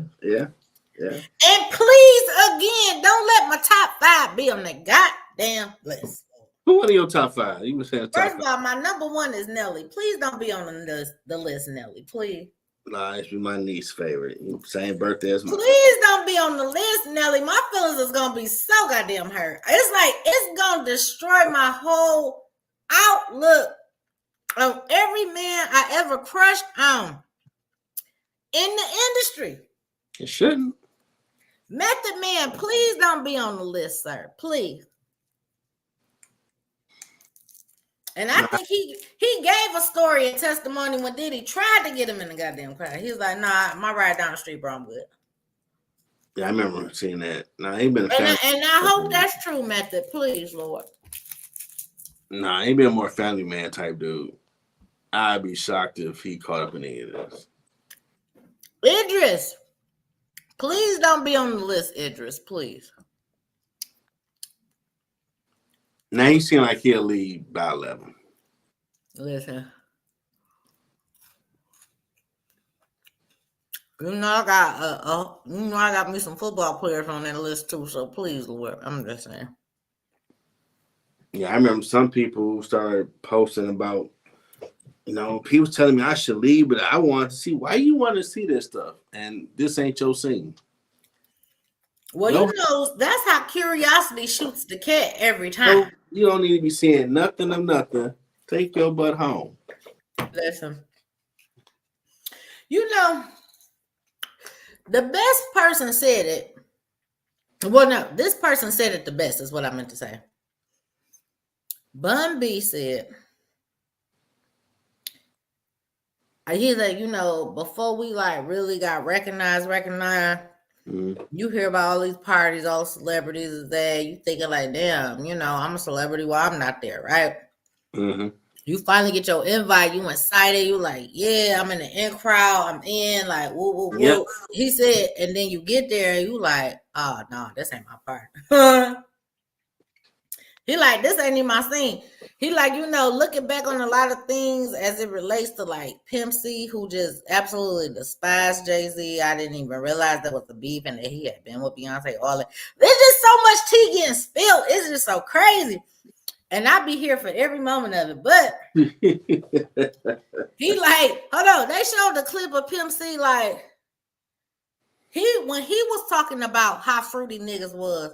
And please, again, don't let my top 5 be on that goddamn list. Who one of your top 5? You were saying top First of all, my number 1 is Nelly. Please don't be on the list, Nelly. Please. Nah, it's my niece's favorite. Same birthday as mine. Please don't be on the list, Nelly. My feelings is gonna be so goddamn hurt. It's like it's gonna destroy my whole outlook of every man I ever crushed on in the industry. It shouldn't. Method Man, please don't be on the list, sir. Please. And I think he gave a story and testimony when Diddy tried to get him in the goddamn crowd. He was like, nah, my ride down the street, bro, I'm good. Yeah, I remember seeing that. Nah, he been a and I hope that's true, Method. Please, Lord. Nah, he been a more family man type dude. I'd be shocked if he caught up in any of this. Idris, please don't be on the list, Idris, please. Now he seems like he'll leave by 11. Listen. You know I got me some football players on that list too, so please, Lord, I'm just saying. Yeah, I remember some people started posting about, people telling me I should leave, but I wanted to see why you want to see this stuff, and this ain't your scene. Well, that's how curiosity shoots the cat every time. No, you don't need to be seeing nothing of nothing. Take your butt home. Listen. The best person said it. Well, no, this person said it the best is what I meant to say. Bun B said, he's like, before we really got recognized, you hear about all these parties, all celebrities is there. You thinking like, damn, I'm a celebrity while I'm not there, right? Mm-hmm. You finally get your invite, you excited, you like, yeah, I'm in the in crowd, I'm in, like, woo, woo, woo. Yep. He said, and then you get there and you like, no, this ain't my part. He like, this ain't even my scene. He like, looking back on a lot of things as it relates to like Pimp C, who just absolutely despised Jay-Z. I didn't even realize there was a beef and that he had been with Beyonce. All that. There's just so much tea getting spilled. It's just so crazy. And I'll be here for every moment of it. But he like, hold on. They showed the clip of Pimp C like when he was talking about how fruity niggas was.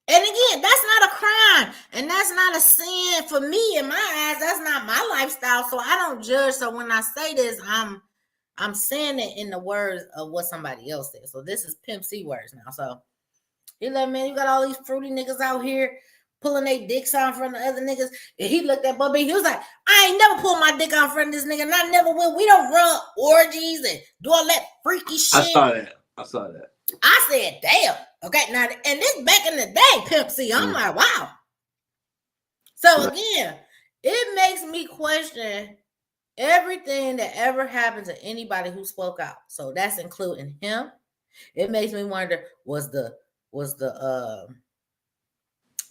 And again, that's not a crime, and that's not a sin for me in my eyes. That's not my lifestyle, so I don't judge. So when I say this, I'm saying it in the words of what somebody else said. So this is Pimp C words now. So he like, man, you got all these fruity niggas out here pulling their dicks out in front of other niggas. And he looked at Bubby. He was like, I ain't never pulled my dick out in front of this nigga, and I never will. We don't run orgies and do all that freaky shit. I saw that. I said, damn. Okay, now, and this back in the day, Pimp C, I'm like, wow. So again, it makes me question everything that ever happened to anybody who spoke out. So that's including him. It makes me wonder, what was the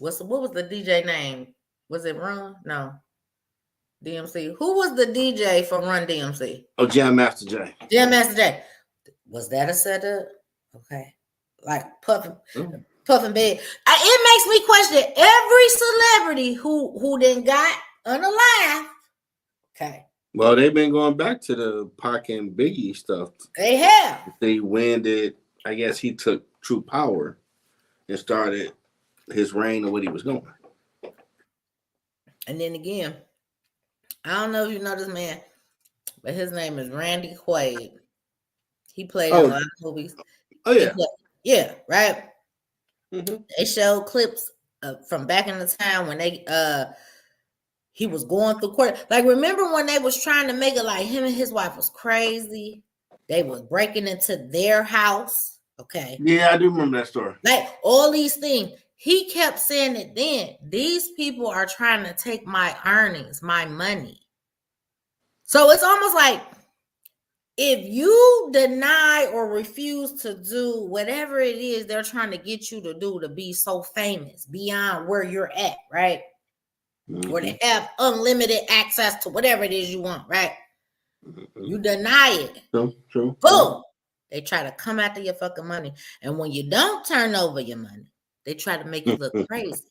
DJ name? Was it Run? No. DMC. Who was the DJ for Run DMC? Oh, Jam Master Jay. Jam Master Jay. Was that a setup? Okay. Like puffing bed. It makes me question every celebrity who then got unalive. Okay. Well, they've been going back to the Pac and Biggie stuff. They have. When I guess he took true power and started his reign of what he was going. And then again, I don't know if you know this man, but his name is Randy Quaid. He played in a lot of movies. Oh, yeah. Yeah, right? Mm-hmm. They showed clips from back in the time when he was going through court. Like, remember when they was trying to make it like him and his wife was crazy? They was breaking into their house. Okay. Yeah, I do remember that story. Like, all these things. He kept saying it then. These people are trying to take my earnings, my money. So it's almost like, if you deny or refuse to do whatever it is they're trying to get you to do to be so famous beyond where you're at, right? Mm-hmm. Or to have unlimited access to whatever it is you want, right? Mm-hmm. You deny it. True. Boom. They try to come after your fucking money. And when you don't turn over your money, they try to make you look crazy.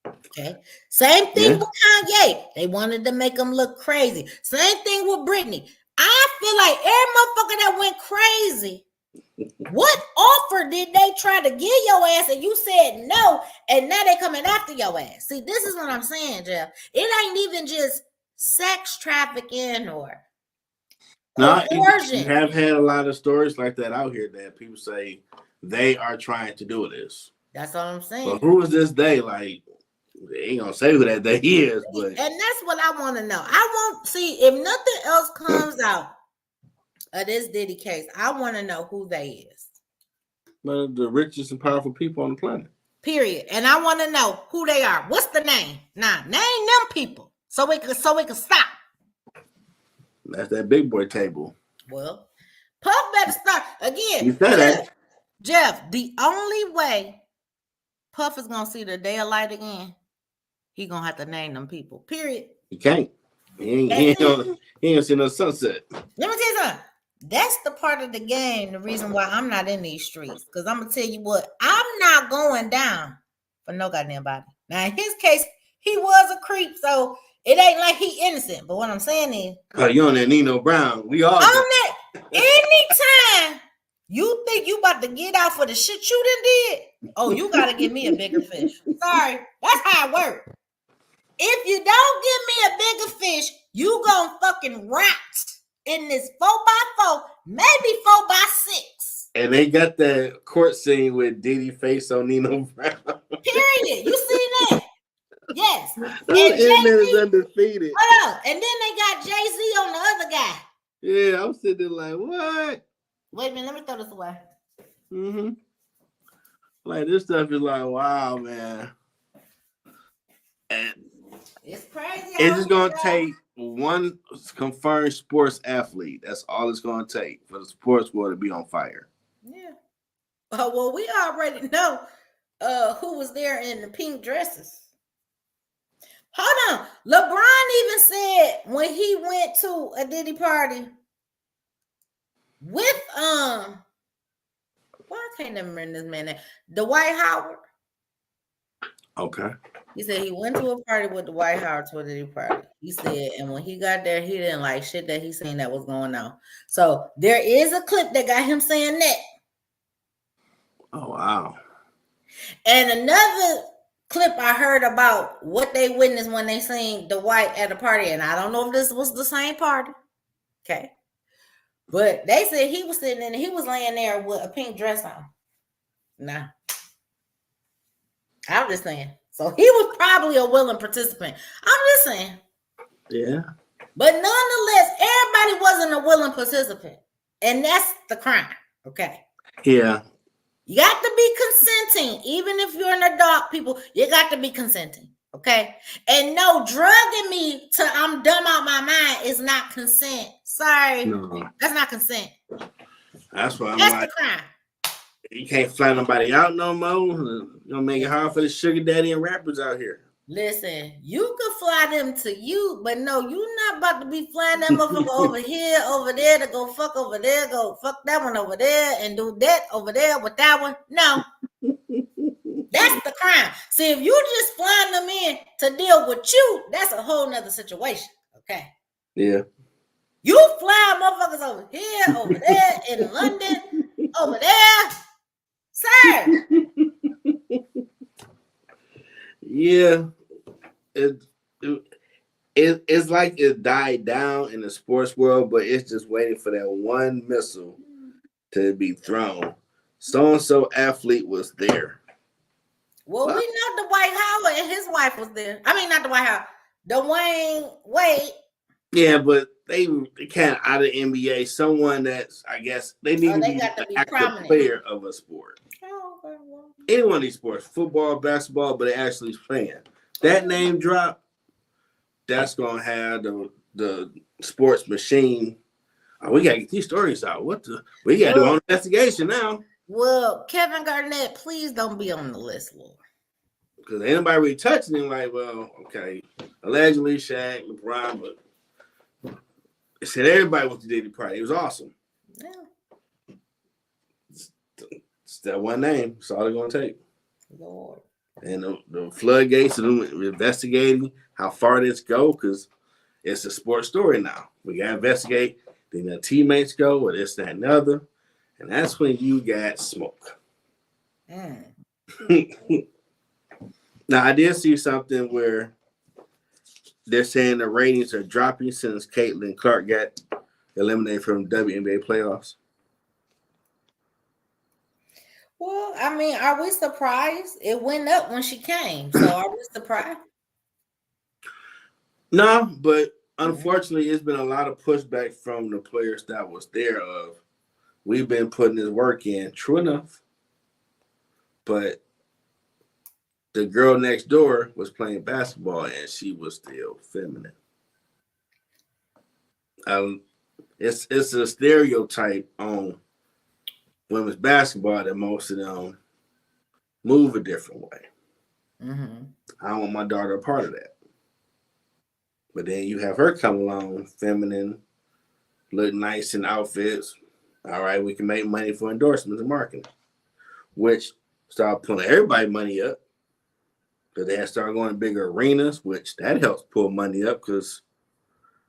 Okay. Same thing with Kanye. They wanted to make him look crazy. Same thing with Britney. I feel like every motherfucker that went crazy, what offer did they try to give your ass and you said no, and now they coming after your ass? See, this is what I'm saying, Jeff. It ain't even just sex trafficking or coercion. You have had a lot of stories like that out here that people say they are trying to do this. That's all I'm saying. But who is this they? Like, they ain't gonna say who that they is, but and that's what I want to know. I want see if nothing else comes out of this Diddy case. I want to know who they is. One of the richest and powerful people on the planet. Period. And I want to know who they are. What's the name? Nah, name them people so we can stop. That's that big boy table. Well, Puff better start again. You said that. Jeff, the only way Puff is gonna see the day of light again, he gonna have to name them people. Period. He can't. He ain't gonna see no sunset. Let me tell you something. That's the part of the game. The reason why I'm not in these streets, because I'm gonna tell you what, I'm not going down for no goddamn body. Now, in his case, he was a creep, so it ain't like he innocent. But what I'm saying is, you on that Nino Brown? We all on that. Anytime you think you about to get out for the shit you done did, oh, you gotta give me a bigger fish. Sorry, that's how it works. If you don't give me a bigger fish, you gonna fucking rot in this 4x4, maybe 4x6. And they got that court scene with Diddy face on Nino Brown. Period. You see that? Yes. And Jay-Z is undefeated. Hold on. And then they got Jay-Z on the other guy. Yeah, I'm sitting there like, what? Wait a minute, let me throw this away. Mm-hmm. Like, this stuff is like, wow, man. And it's crazy. It's just going to take one confirmed sports athlete. That's all it's going to take for the sports world to be on fire. Yeah. Well, we already know who was there in the pink dresses. Hold on. LeBron even said when he went to a Diddy party with well, I can't remember this man name. Dwight Howard. Okay. He said he went to a party with Dwight Howard to a Diddy party. He said, and when he got there, he didn't like shit that he seen that was going on. So there is a clip that got him saying that. Oh wow. And another clip I heard about what they witnessed when they seen Dwight at a party, and I don't know if this was the same party. Okay. But they said he was sitting in, he was laying there with a pink dress on. Nah. I'm just saying. So he was probably a willing participant. I'm just saying. Yeah. But nonetheless, everybody wasn't a willing participant. And that's the crime. Okay. Yeah. You got to be consenting. Even if you're an adult, people, you got to be consenting. Okay. And no, drugging me till I'm dumb out my mind is not consent. Sorry. No. That's not consent. That's why I'm That's like, the crime. you can't fly nobody out no more. You're gonna make it hard for the sugar daddy and rappers out here. Listen, you could fly them to you, but no, you not about to be flying that motherfucker over here, over there to go fuck over there, go fuck that one over there, and do that over there with that one. No. That's the crime. See, if you just flying them in to deal with you, that's a whole nother situation. Okay. Yeah. You fly motherfuckers over here, over there, in London, over there. Sir. Yeah. It's like it died down in the sports world, but it's just waiting for that one missile to be thrown. So-and-so athlete was there. Well, we know Dwight Howard and his wife was there. I mean, not Dwight Howard. Dwayne Wade. Yeah, but they can't out of NBA. Someone that's, I guess, they need to be an active player of a sport. Oh, okay, well. Any one of these sports, football, basketball, but they actually playing. That name drop, that's gonna have the sports machine. Oh, we gotta get these stories out. We gotta do an investigation now. Well, Kevin Garnett, please don't be on the list, Lord. Because anybody really touching him, like, well, okay, allegedly Shaq, LeBron, but it said everybody went to Diddy party. It was awesome. Yeah. It's that one name. That's all they're gonna take. Lord. And the floodgates of them investigating how far this go, because it's a sports story now. We gotta investigate. Then the teammates go, or this, that, and the other. And that's when you got smoke. Now, I did see something where they're saying the ratings are dropping since Caitlin Clark got eliminated from WNBA playoffs. Well, I mean, are we surprised? It went up when she came. So are we surprised? No, but unfortunately, it's been a lot of pushback from the players that was there of, we've been putting this work in. True enough. But the girl next door was playing basketball and she was still feminine. It's a stereotype on women's basketball that most of them move a different way. Mm-hmm. I don't want my daughter a part of that. But then you have her come along, feminine, look nice in outfits. All right, we can make money for endorsements and marketing, which start pulling everybody money up. Because they had started going to bigger arenas, which that helps pull money up because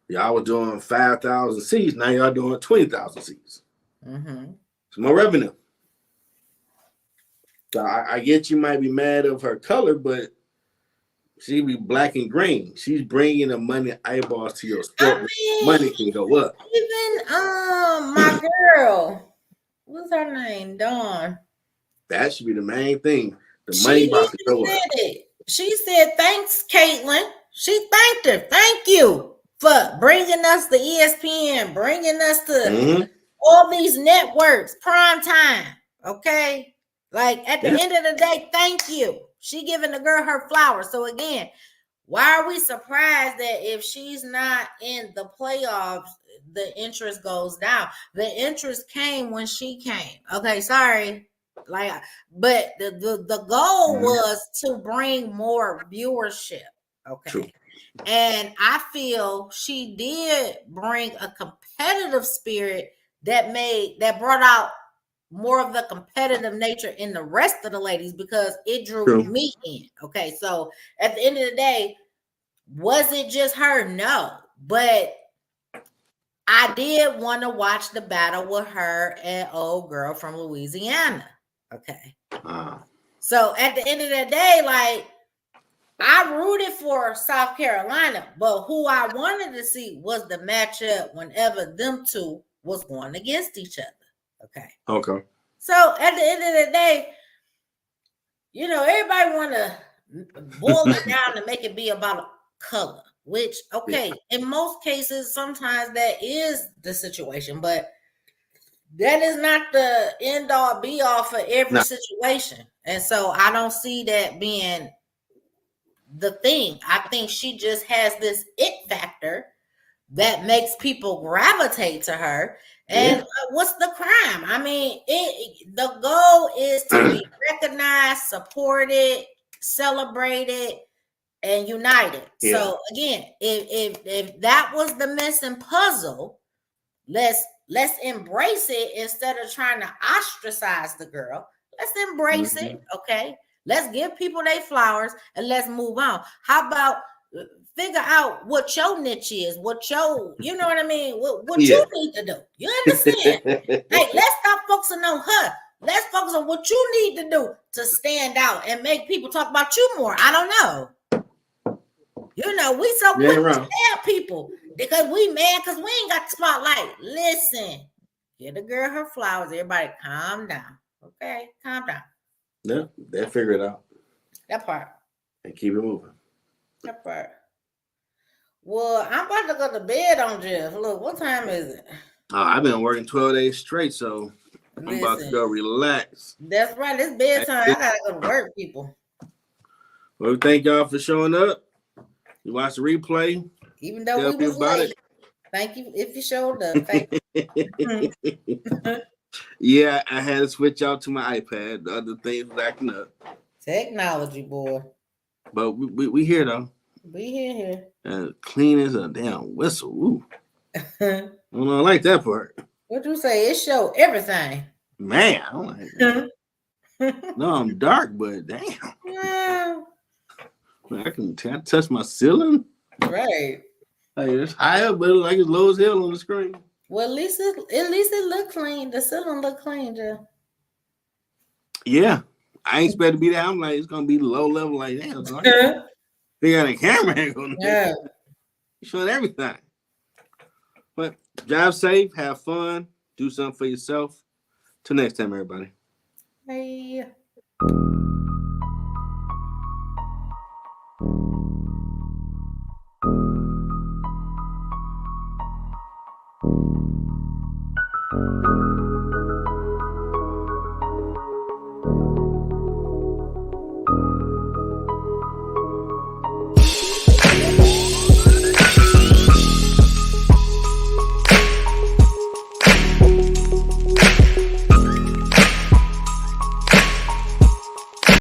y'all was doing 5,000 seats. Now y'all doing 20,000 seats. Mm-hmm. It's more revenue. So I get you might be mad of her color, but she be black and green. She's bringing the money eyeballs to your sport. I mean, money can go up. Even my girl, what's her name? Dawn. That should be the main thing. The money box to go up. She said, thanks, Caitlin. She thanked her. Thank you for bringing us the ESPN, bringing us to all these networks, prime time. Okay? Like, at the end of the day, thank you. She giving the girl her flowers. So, again, why are we surprised that if she's not in the playoffs, the interest goes down? The interest came when she came. Okay, sorry. Like, but the goal was to bring more viewership. Okay. True. And I feel she did bring a competitive spirit that brought out more of the competitive nature in the rest of the ladies because it drew True. me in. Okay. So at the end of the day, was it just her? No. But I did want to watch the battle with her and old girl from Louisiana. Okay. So at the end of the day, like, I rooted for South Carolina, but who I wanted to see was the matchup whenever them two was going against each other. Okay. Okay. So at the end of the day, you know, everybody want to boil it down and make it be about color, which, okay, in most cases, sometimes that is the situation, but that is not the end all be all for every situation. And so I don't see that being the thing. I think she just has this it factor that makes people gravitate to her. And what's the crime? I mean, the goal is to be recognized, supported, celebrated, and united. Yeah. So again, if that was the missing puzzle, let's embrace it instead of trying to ostracize the girl. Let's embrace it, okay? Let's give people their flowers and let's move on. How about figure out what your niche is, what your, you know what I mean? What you need to do. You understand? Hey, let's stop focusing on her. Let's focus on what you need to do to stand out and make people talk about you more. I don't know. You know, we so quick to tell people because we mad because we ain't got the spotlight. Listen, give the girl her flowers. Everybody calm down. Okay, calm down. Yeah, they'll figure it out. That part. And keep it moving. That part. Well, I'm about to go to bed on Jeff. Look, what time is it? Oh, I've been working 12 days straight, so I'm about to go relax. That's right. It's bedtime. I gotta go to work, people. Well, thank y'all for showing up. You watch the replay. Even though we was late. Thank you if you showed up. Thank you. Yeah, I had to switch out to my iPad. The other things was acting up. Technology, boy. But we here though. We here. Clean as a damn whistle. Ooh. I like that part. What you say? It showed everything. Man, I don't like that. No, I'm dark, but damn. Yeah. I can touch my ceiling. Right. Like it's high up, but it's like it's low as hell on the screen. Well, at least it looked clean. The ceiling looked clean, Jeff. Yeah. I ain't expect to be there. I'm like, it's gonna be low level like that. So they got a camera angle. Yeah. Showing everything. But drive safe, have fun, do something for yourself. Till next time, everybody. Hey.